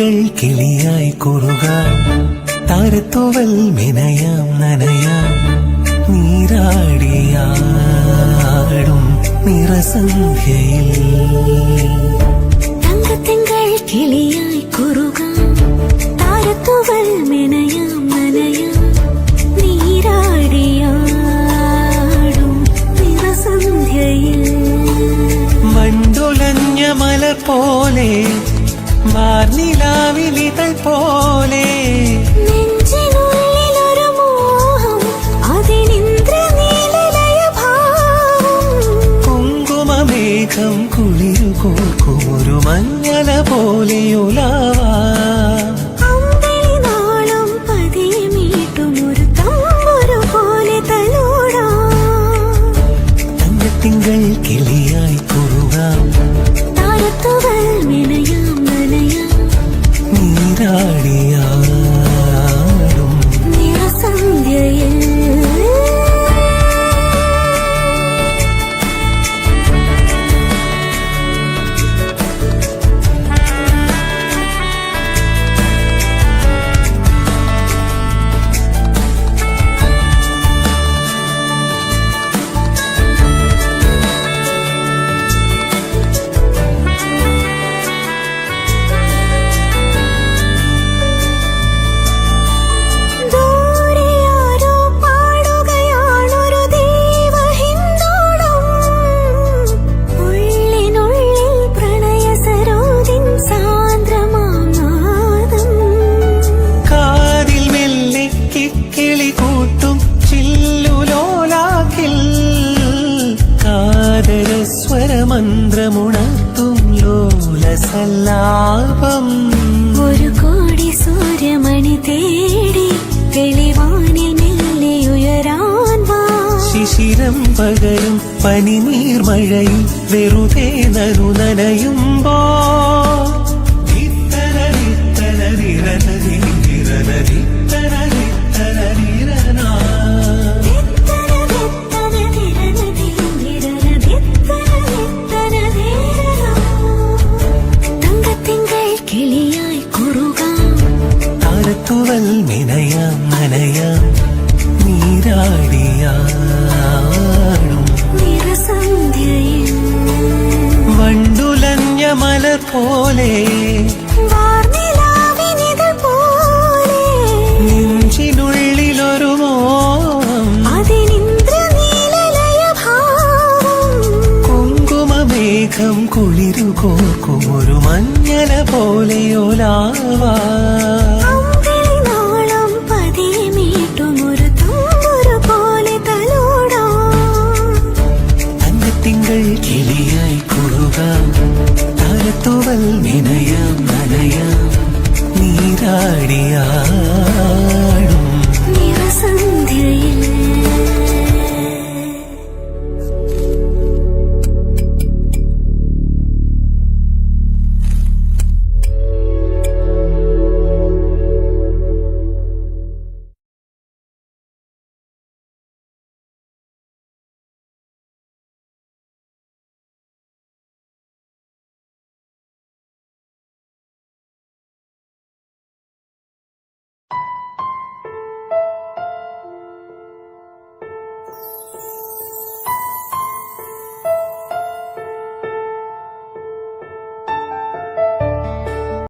തങ്കത്തിങ്കൾ കിളിയായി കുറുകാം താരത്തൂവൽ മെനയാം നനയാം നീരാടിയാടും നിറസന്ധ്യയിൽ തങ്കത്തിങ്കൾ കിളിയായി കുറുകാം താരത്തൂവൽ മെനയാം നനയാം നീരാടിയാടും നിറസന്ധ്യയിൽ മണ്ടുലഞ്ഞ മലർ പോലെ വാർനിലാവിലിതൾ പോലെ നെഞ്ചിനുള്ളിലൊരു മോഹം അതിനിന്ദ്രനീലലയഭാവം കുങ്കുമമേഘം കുളിരുകോർക്കും ഒരു മഞ്ഞല പോലെയുലാവാ അമ്പിളിനാളം പതിയെ മീട്ടും ഒരു തമ്പുരു പോലെ തലോടാം തങ്കത്തിങ്കൾ കിളിയായി കുറുകാം താരത്തൂവൽ മെനയാം നനയാം നീരാടിയാടും നിറസന്ധ്യയിൽ സ്വരമന്ത്രമുണർത്തും ലോലസല്ലാപം ഒരു കോടി സൂര്യമണി തേടി തെളിവാനിൽ മെല്ലെ ഉയരാൻ വാ ശിശിരം പകരും പനിനീർമഴയിൽ വെറുതെ നനയുമ്പോ താരത്തൂവൽ മെനയാം നനയാം നീരാടിയാടും നിറസന്ധ്യയിൽ വണ്ടുലഞ്ഞ മലർ പോലെ